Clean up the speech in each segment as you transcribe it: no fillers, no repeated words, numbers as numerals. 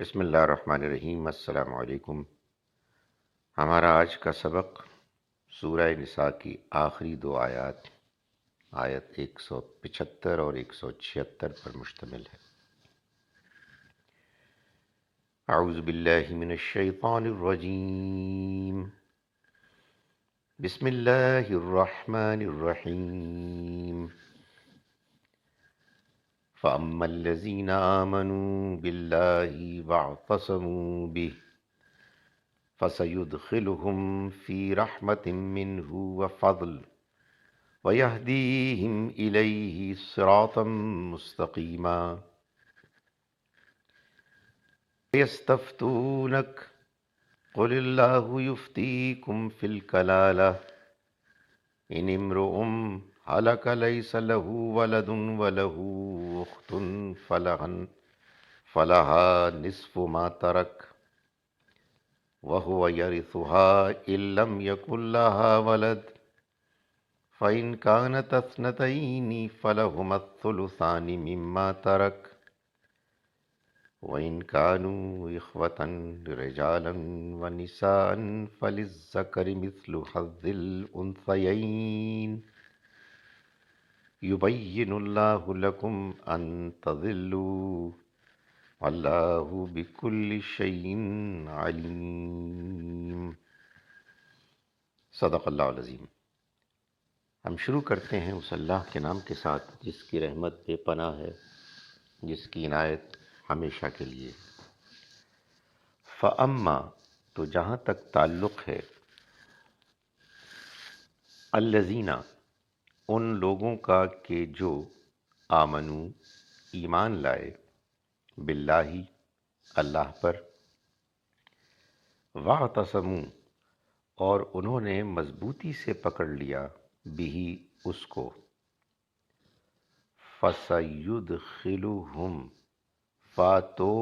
بسم اللہ الرحمن الرحیم۔ السلام علیکم۔ ہمارا آج کا سبق سورہ نساء کی آخری دو آیات، آیت 175 اور 176 پر مشتمل ہے۔ اعوذ باللہ من الشیطان الرجیم، بسم اللہ الرحمن الرحیم۔ فَأَمَّا الَّذِينَ آمَنُوا بِاللَّهِ وَاعْتَصَمُوا بِهِ فَسَيُدْخِلُهُمْ فِي رَحْمَةٍ مِّنْهُ وَفَضْلٍ وَيَهْدِيهِمْ إِلَيْهِ صِرَاطًا مُسْتَقِيمًا۔ يَسْتَفْتُونَكَ قُلِ اللَّهُ يُفْتِيكُمْ فِي الْكَلَالَةِ إِنِ امْرُؤٌ هَلَكَ لَيْسَ لَهُ وَلَدٌ وَلَهُ أُخْتٌ فَلَهَا نِصْفُ مَا تَرَكَ وَهُوَ يَرِثُهَا إِن لَّمْ يَكُن لَّهَا وَلَدٌ فَإِن كَانَتْ اثْنَتَيْنِ فَلَهُمَا الثُّلُثَانِ مِمَّا تَرَكَ وَإِن كَانُوا إِخْوَةً رِجَالًا وَنِسَاءً فَلِلذَّكَرِ مِثْلُ حَظِّ الْأُنثَيَيْنِ يُبَيِّنُ اللَّهُ لَكُمْ أَن تَضِلُّوا وَاللَّهُ بِكُلِّ شَيْءٍ عَلِيمٌ۔ صدق اللہ العظیم۔ ہم شروع کرتے ہیں اس اللہ کے نام کے ساتھ جس کی رحمت بے پناہ ہے، جس کی عنایت ہمیشہ کے لیے۔ فَأَمَّا، تو جہاں تک تعلق ہے الذین، ان لوگوں کا کہ جو آمنو، ایمان لائے، باللہ، اللہ پر، واعتصموا، اور انہوں نے مضبوطی سے پکڑ لیا، بہی، اس کو، فَسَيُدْخِلُهُمْ، تو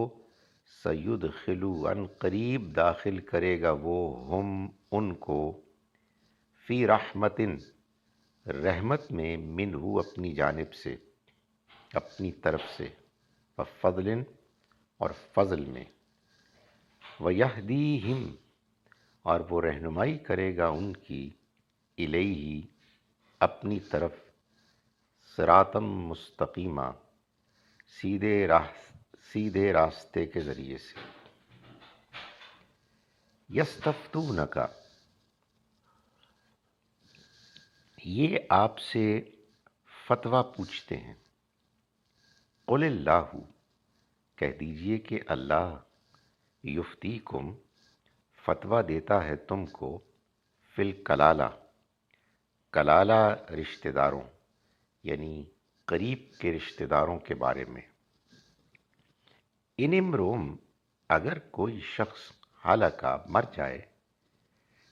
سیدخلو، ان قریب داخل کرے گا وہ، ہم، ان کو، فی رحمتن، رحمت میں، منہ، اپنی جانب سے، اپنی طرف سے، وفضل، اور فضل میں، ویہدیہم، اور وہ رہنمائی کرے گا ان کی، الیہ، اپنی طرف، صراطا مستقیما، سیدھے راستے کے ذریعے سے۔ یستفتونک، یہ آپ سے فتویٰ پوچھتے ہیں، قل اللہ، کہہ دیجئے کہ اللہ، یفتیکم، فتویٰ دیتا ہے تم کو، فی الکلالہ، کلالہ رشتہ داروں، یعنی قریب کے رشتہ داروں کے بارے میں۔ ان امرؤ، اگر کوئی شخص، ہلاکا، مر جائے،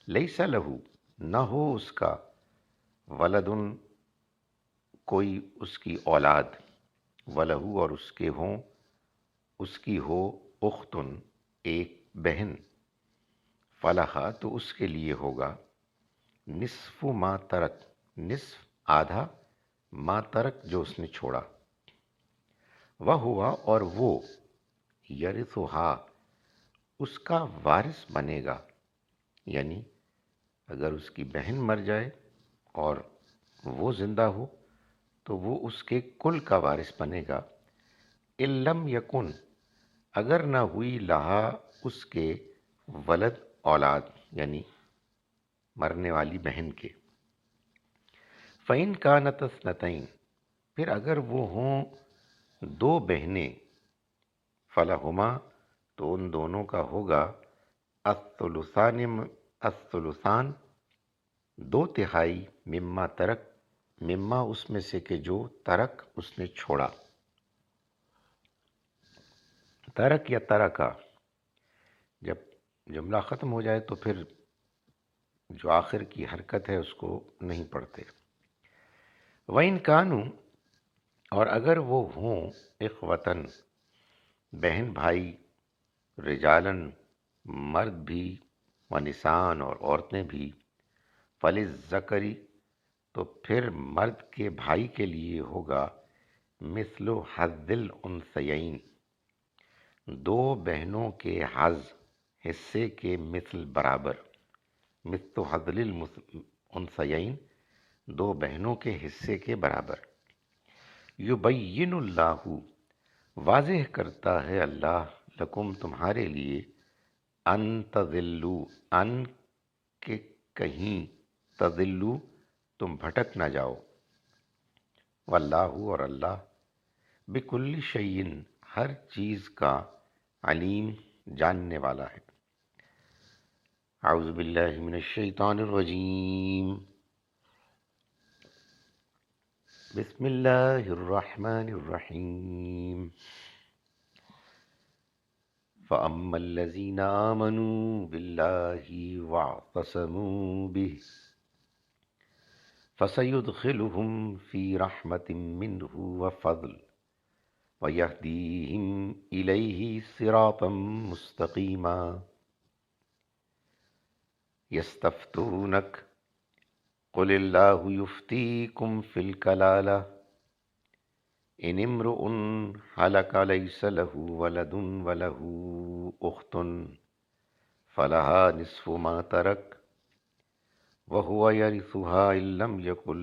لیس لہو، نہ ہو اس کا، ولدن، کوئی اس کی اولاد، ولہو، اور اس کے ہوں، اس کی ہو، اختن، ایک بہن، فلہا، تو اس کے لیے ہوگا، نصف ما ترک، نصف، آدھا، ما ترک، جو اس نے چھوڑا، وہوا، اور وہ، یرثھا، اس کا وارث بنے گا، یعنی اگر اس کی بہن مر جائے اور وہ زندہ ہو تو وہ اس کے کل کا وارث بنے گا، ان لم یکن، اگر نہ ہوئی، لہا، اس کے، ولد، اولاد، یعنی مرنے والی بہن کے، فَإِن كَانَتْ اثْنَتَيْنِ، پھر اگر وہ ہوں دو بہنیں، فَلَهُمَا، تو ان دونوں کا ہوگا، الثلثان، دو تہائی، مما ترک، مما، اس میں سے کہ جو، ترک، اس نے چھوڑا۔ ترک یا ترکا، جب جملہ ختم ہو جائے تو پھر جو آخر کی حرکت ہے اس کو نہیں پڑھتے۔ وَإِن كَانُوا، اور اگر وہ ہوں، اخوتاً، بہن بھائی، رجالن، مرد بھی، ونسان، اور عورتیں بھی، فَلِلذَّكَرِ، تو پھر مرد کے بھائی کے لیے ہوگا، مثل حظ الانثیین، دو بہنوں کے حظ حصے کے مثل برابر، مثل حظ الانثیین، دو بہنوں کے حصے کے برابر۔ یبین اللہ، واضح کرتا ہے اللہ، لکم تمہارے لیے، ان تضلوا، ان کہ کہیں، تضلوا تم بھٹک نہ جاؤ، واللہ اور اللہ، بکل شیء ہر چیز کا، علیم جاننے والا ہے۔ اعوذ باللہ من الشیطان الرجیم، بسم اللہ الرحمن الرحیم۔ فَأَمَّا الَّذِينَ آمَنُوا بِاللَّهِ وَاعْتَصَمُوا بِهِ فَسَيُدْخِلُهُمْ فِي رَحْمَةٍ مِّنْهُ وَفَضْلٍ وَيَهْدِيهِمْ إِلَيْهِ صِرَاطًا مُسْتَقِيمًا۔ يَسْتَفْتُونَكَ قُلِ اللَّهُ يُفْتِيكُمْ فِي الْكَلَالَةِ إِنِ امْرُؤٌ هَلَكَ لَيْسَ لَهُ وَلَدٌ وَلَهُ أُخْتٌ فَلَهَا نِصْفُ مَا تَرَكَ وَهُوَ يَرِثُهَا إِن لَّمْ يَكُن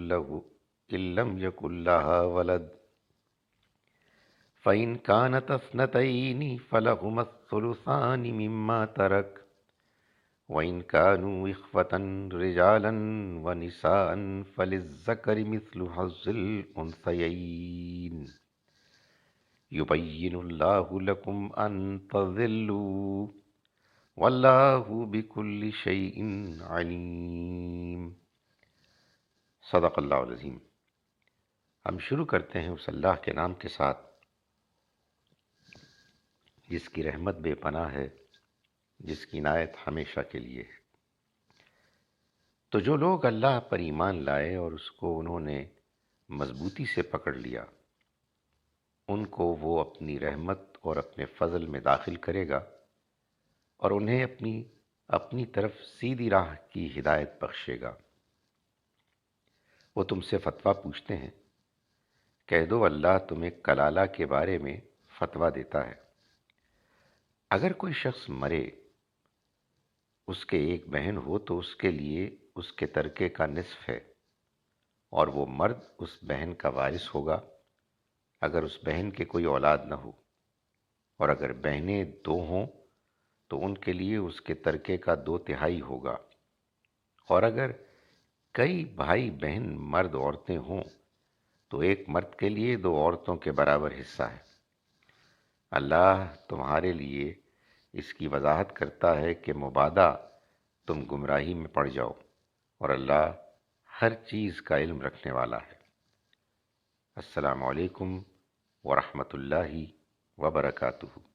لَّهَا وَلَدٌ فَإِن كَانَتَا اثْنَتَيْنِ فَلَهُمَا الثُّلُثَانِ مِمَّا تَرَكَ وَإِن كَانُوا إِخْوَةً رِجَالًا وَنِسَاءً فَلِلذَّكَرِ مِثْلُ حَظِّ الْأُنثَيَيْنِ يُبَيِّنُ اللَّهُ لَكُمْ أَن تَضِلُّوا وَاللَّهُ بِكُلِّ شَيْءٍ عَلِيمٌ۔ صدق اللہ العظیم۔ ہم شروع کرتے ہیں اس اللہ کے نام کے ساتھ جس کی رحمت بے پناہ ہے، جس کی عنایت ہمیشہ کے لیے ہے۔ تو جو لوگ اللہ پر ایمان لائے اور اس کو انہوں نے مضبوطی سے پکڑ لیا، ان کو وہ اپنی رحمت اور اپنے فضل میں داخل کرے گا اور انہیں اپنی طرف سیدھی راہ کی ہدایت بخشے گا۔ وہ تم سے فتویٰ پوچھتے ہیں، کہہ دو اللہ تمہیں کلالہ کے بارے میں فتویٰ دیتا ہے۔ اگر کوئی شخص مرے، اس کے ایک بہن ہو تو اس کے لیے اس کے ترکے کا نصف ہے، اور وہ مرد اس بہن کا وارث ہوگا اگر اس بہن کے کوئی اولاد نہ ہو، اور اگر بہنیں دو ہوں تو ان کے لیے اس کے ترکے کا 2/3 ہوگا، اور اگر کئی بھائی بہن مرد عورتیں ہوں تو ایک مرد کے لیے 2 عورتوں کے برابر حصہ ہے۔ اللہ تمہارے لیے اس کی وضاحت کرتا ہے کہ مبادا تم گمراہی میں پڑ جاؤ، اور اللہ ہر چیز کا علم رکھنے والا ہے۔ السلام علیکم ورحمۃ اللہ وبرکاتہ۔